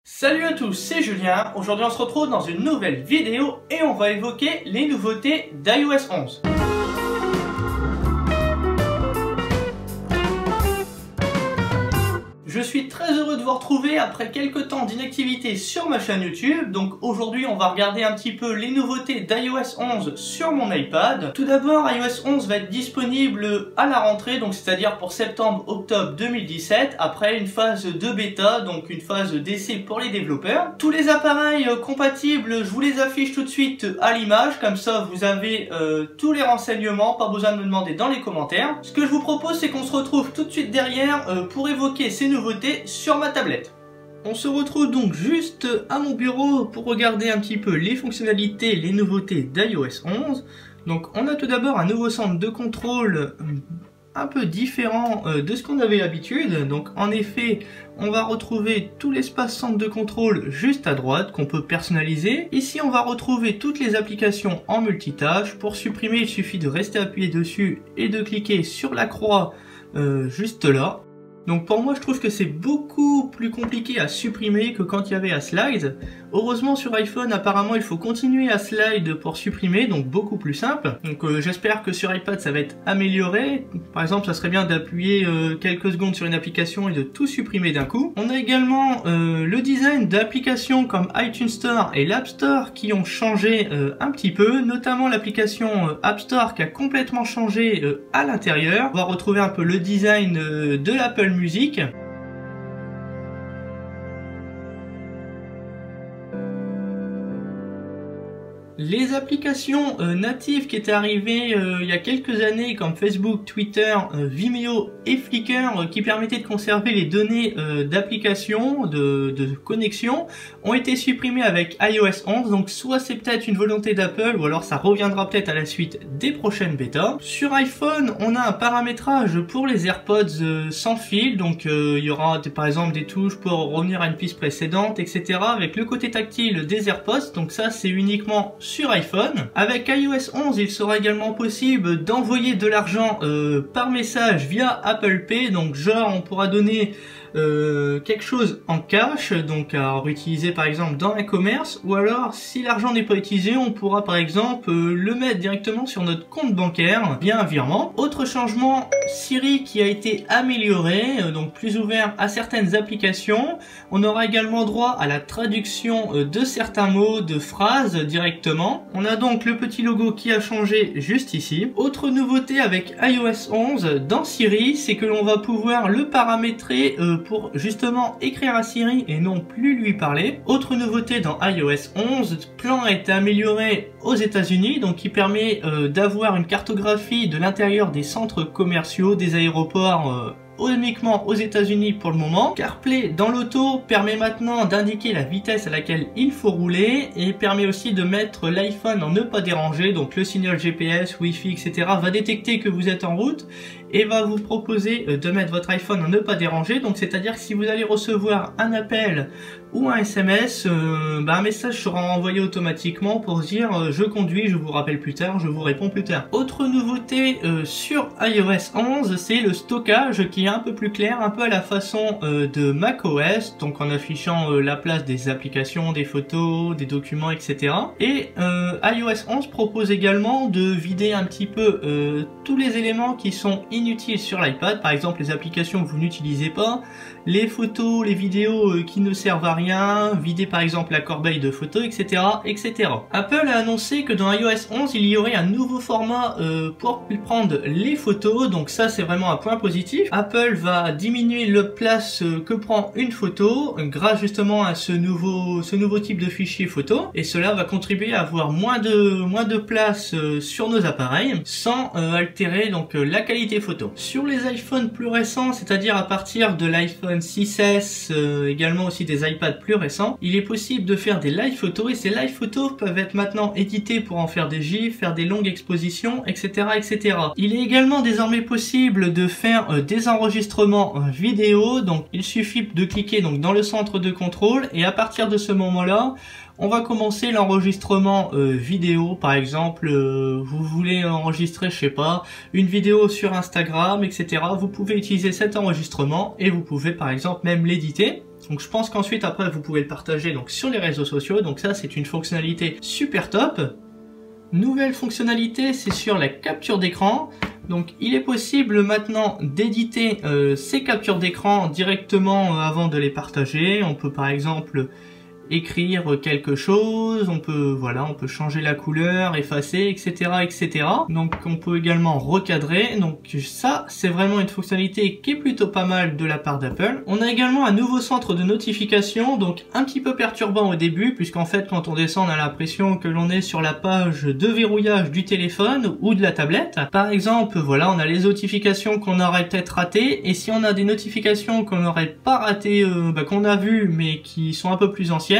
Salut à tous, c'est Julien. Aujourd'hui on se retrouve dans une nouvelle vidéo et on va évoquer les nouveautés d'iOS 11. Je suis très heureux de vous retrouver après quelques temps d'inactivité sur ma chaîne YouTube. Donc aujourd'hui on va regarder un petit peu les nouveautés d'iOS 11 sur mon iPad. Tout d'abord, iOS 11 va être disponible à la rentrée, donc c'est-à-dire pour septembre-octobre 2017, après une phase de bêta, donc une phase d'essai pour les développeurs. Tous les appareils compatibles, je vous les affiche tout de suite à l'image, comme ça vous avez tous les renseignements, pas besoin de me demander dans les commentaires. Ce que je vous propose, c'est qu'on se retrouve tout de suite derrière pour évoquer ces nouveautés sur ma tablette. On se retrouve donc juste à mon bureau pour regarder un petit peu les fonctionnalités, les nouveautés d'iOS 11. Donc on a tout d'abord un nouveau centre de contrôle un peu différent de ce qu'on avait l'habitude. Donc en effet, on va retrouver tout l'espace centre de contrôle juste à droite qu'on peut personnaliser. Ici on va retrouver toutes les applications en multitâche. Pour supprimer, il suffit de rester appuyé dessus et de cliquer sur la croix juste là. Donc pour moi je trouve que c'est beaucoup plus compliqué à supprimer que quand il y avait à slide. Heureusement sur iPhone apparemment il faut continuer à slide pour supprimer, donc beaucoup plus simple. Donc j'espère que sur iPad ça va être amélioré. Par exemple ça serait bien d'appuyer quelques secondes sur une application et de tout supprimer d'un coup. On a également le design d'applications comme iTunes Store et l'App Store qui ont changé un petit peu, notamment l'application App Store qui a complètement changé à l'intérieur. On va retrouver un peu le design de l'Apple Music. Les applications natives qui étaient arrivées il y a quelques années comme Facebook, Twitter, Vimeo et Flickr qui permettaient de conserver les données d'application, de connexion ont été supprimées avec iOS 11. Donc soit c'est peut-être une volonté d'Apple ou alors ça reviendra peut-être à la suite des prochaines bêtas. Sur iPhone, on a un paramétrage pour les AirPods sans fil. Donc il y aura par exemple des touches pour revenir à une piste précédente, etc. avec le côté tactile des AirPods. Donc ça c'est uniquement sur iPhone. Avec iOS 11, il sera également possible d'envoyer de l'argent par message via Apple Pay. Donc genre on pourra donner quelque chose en cash, donc à réutiliser par exemple dans un commerce, ou alors si l'argent n'est pas utilisé, on pourra par exemple le mettre directement sur notre compte bancaire via un virement. Autre changement, Siri qui a été amélioré, donc plus ouvert à certaines applications. On aura également droit à la traduction de certains mots, de phrases directement. On a donc le petit logo qui a changé juste ici. Autre nouveauté avec iOS 11 dans Siri, c'est que l'on va pouvoir le paramétrer pour justement écrire à Siri et non plus lui parler. Autre nouveauté dans iOS 11, le plan a été amélioré aux États-Unis, donc qui permet d'avoir une cartographie de l'intérieur des centres commerciaux, des aéroports uniquement aux États-Unis pour le moment. CarPlay dans l'auto permet maintenant d'indiquer la vitesse à laquelle il faut rouler et permet aussi de mettre l'iPhone en ne pas déranger. Donc le signal GPS, Wi-Fi, etc. va détecter que vous êtes en route et va vous proposer de mettre votre iPhone en ne pas déranger. Donc c'est-à-dire que si vous allez recevoir un appel ou un SMS, un message sera envoyé automatiquement pour dire je conduis, je vous rappelle plus tard, je vous réponds plus tard. Autre nouveauté sur iOS 11, c'est le stockage qui est un peu plus clair, un peu à la façon de macOS, donc en affichant la place des applications, des photos, des documents, etc. Et iOS 11 propose également de vider un petit peu tous les éléments qui sont inutiles sur l'iPad, par exemple les applications que vous n'utilisez pas, les photos, les vidéos qui ne servent à rien, vider par exemple la corbeille de photos, etc., etc. Apple a annoncé que dans iOS 11, il y aurait un nouveau format pour prendre les photos, donc ça c'est vraiment un point positif. Apple va diminuer le place que prend une photo grâce justement à ce nouveau type de fichier photo, et cela va contribuer à avoir moins de place sur nos appareils sans altérer donc la qualité photo. Sur les iPhones plus récents, c'est-à-dire à partir de l'iPhone 6S, également aussi des iPads plus récents, il est possible de faire des live photos, et ces live photos peuvent être maintenant éditées pour en faire des gifs, faire des longues expositions, etc., etc. Il est également désormais possible de faire des enregistrements vidéo, donc il suffit de cliquer donc dans le centre de contrôle, et à partir de ce moment-là, on va commencer l'enregistrement vidéo. Par exemple, vous voulez enregistrer, je sais pas, une vidéo sur Instagram, etc. Vous pouvez utiliser cet enregistrement et vous pouvez par exemple même l'éditer. Donc je pense qu'ensuite après vous pouvez le partager donc sur les réseaux sociaux, donc ça c'est une fonctionnalité super top. Nouvelle fonctionnalité, c'est sur la capture d'écran. Donc il est possible maintenant d'éditer ces captures d'écran directement avant de les partager. On peut par exemple écrire quelque chose, on peut changer la couleur, effacer, etc., etc. Donc on peut également recadrer. Donc ça, c'est vraiment une fonctionnalité qui est plutôt pas mal de la part d'Apple. On a également un nouveau centre de notification, donc un petit peu perturbant au début, puisqu'en fait quand on descend, on a l'impression que l'on est sur la page de verrouillage du téléphone ou de la tablette. Par exemple, voilà, on a les notifications qu'on aurait peut-être ratées, et si on a des notifications qu'on n'aurait pas ratées, qu'on a vues mais qui sont un peu plus anciennes,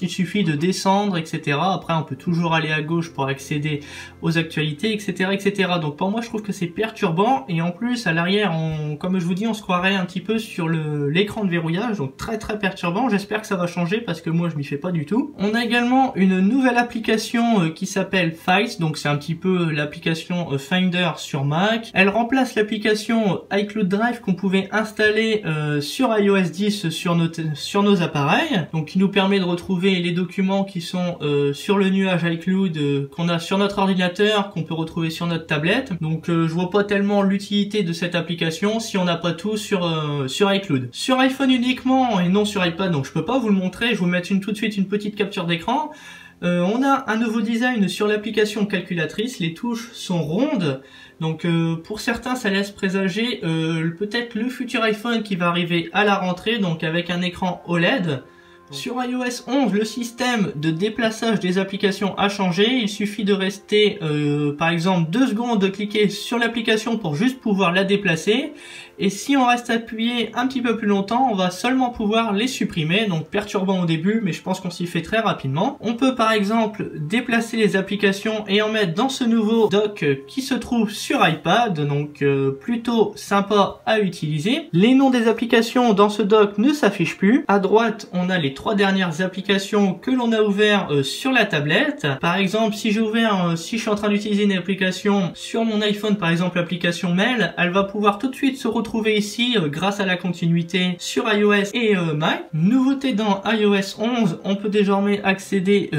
il suffit de descendre, etc. Après, on peut toujours aller à gauche pour accéder aux actualités, etc., etc. Donc pour moi, je trouve que c'est perturbant. Et en plus, à l'arrière, comme je vous dis, on se croirait un petit peu sur l'écran de verrouillage. Donc très très perturbant. J'espère que ça va changer parce que moi, je m'y fais pas du tout. On a également une nouvelle application qui s'appelle Files. Donc c'est un petit peu l'application Finder sur Mac. Elle remplace l'application iCloud Drive qu'on pouvait installer sur iOS 10 sur nos appareils. Donc qui nous permet de retrouver les documents qui sont sur le nuage iCloud qu'on a sur notre ordinateur, qu'on peut retrouver sur notre tablette. Donc je vois pas tellement l'utilité de cette application si on n'a pas tout sur iCloud. Sur iPhone uniquement et non sur iPad, donc je peux pas vous le montrer, je vais vous mettre tout de suite une petite capture d'écran. On a un nouveau design sur l'application calculatrice, les touches sont rondes. Donc pour certains ça laisse présager peut-être le futur iPhone qui va arriver à la rentrée, donc avec un écran OLED. Sur iOS 11, le système de déplaçage des applications a changé. Il suffit de rester, par exemple, 2 secondes, de cliquer sur l'application pour juste pouvoir la déplacer. Et si on reste appuyé un petit peu plus longtemps, on va seulement pouvoir les supprimer. Donc perturbant au début, mais je pense qu'on s'y fait très rapidement. On peut par exemple déplacer les applications et en mettre dans ce nouveau dock qui se trouve sur iPad. Donc plutôt sympa à utiliser. Les noms des applications dans ce dock ne s'affichent plus. À droite, on a les 3 dernières applications que l'on a ouvertes sur la tablette. Par exemple, si j'ai ouvert, si je suis en train d'utiliser une application sur mon iPhone, par exemple l'application Mail, elle va pouvoir tout de suite se retrouver ici grâce à la continuité sur iOS et Mac. Nouveauté dans iOS 11, on peut désormais accéder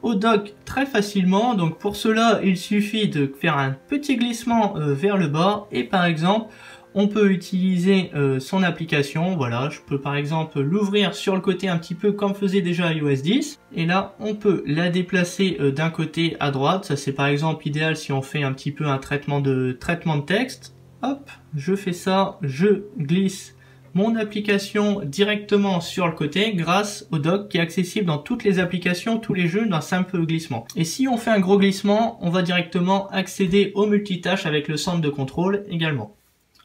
au dock très facilement. Donc pour cela, il suffit de faire un petit glissement vers le bas et par exemple, on peut utiliser son application. Voilà, je peux par exemple l'ouvrir sur le côté un petit peu comme faisait déjà iOS 10. Et là, on peut la déplacer d'un côté à droite. Ça, c'est par exemple idéal si on fait un petit peu un traitement de texte. Hop, je fais ça, je glisse mon application directement sur le côté grâce au dock qui est accessible dans toutes les applications, tous les jeux d'un simple glissement. Et si on fait un gros glissement, on va directement accéder au multitâche avec le centre de contrôle également.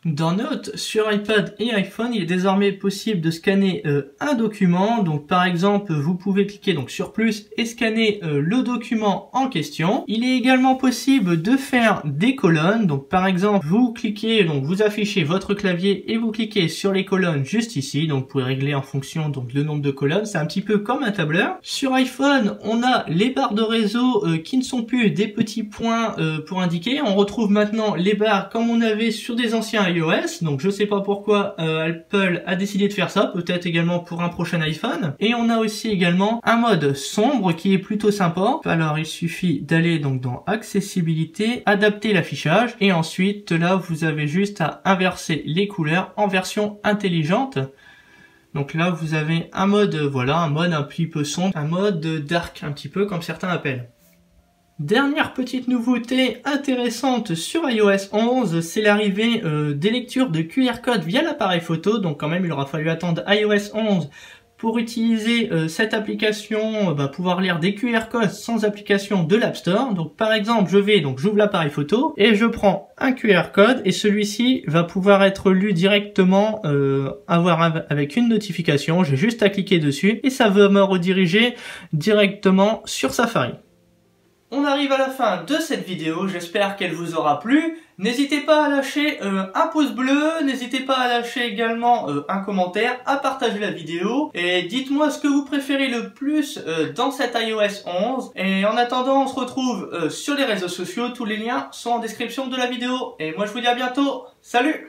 Dans Notes, sur iPad et iPhone, il est désormais possible de scanner un document. Donc par exemple, vous pouvez cliquer donc sur plus et scanner le document en question. Il est également possible de faire des colonnes. Donc par exemple, vous cliquez, donc vous affichez votre clavier et vous cliquez sur les colonnes juste ici. Donc vous pouvez régler en fonction donc le nombre de colonnes. C'est un petit peu comme un tableur. Sur iPhone, on a les barres de réseau qui ne sont plus des petits points pour indiquer. On retrouve maintenant les barres comme on avait sur des anciens iOS, donc je sais pas pourquoi Apple a décidé de faire ça, peut-être également pour un prochain iPhone. Et on a aussi également un mode sombre qui est plutôt sympa. Alors il suffit d'aller donc dans accessibilité, adapter l'affichage et ensuite là vous avez juste à inverser les couleurs en version intelligente. Donc là vous avez un mode, voilà, un mode un petit peu sombre, un mode dark un petit peu comme certains appellent. Dernière petite nouveauté intéressante sur iOS 11, c'est l'arrivée des lectures de QR code via l'appareil photo. Donc quand même il aura fallu attendre iOS 11 pour utiliser cette application, pouvoir lire des QR codes sans application de l'App Store. Donc par exemple j'ouvre l'appareil photo et je prends un QR code et celui-ci va pouvoir être lu directement avec une notification. J'ai juste à cliquer dessus et ça va me rediriger directement sur Safari. On arrive à la fin de cette vidéo, j'espère qu'elle vous aura plu. N'hésitez pas à lâcher un pouce bleu, n'hésitez pas à lâcher également un commentaire, à partager la vidéo. Et dites-moi ce que vous préférez le plus dans cette iOS 11. Et en attendant, on se retrouve sur les réseaux sociaux, tous les liens sont en description de la vidéo. Et moi je vous dis à bientôt, salut!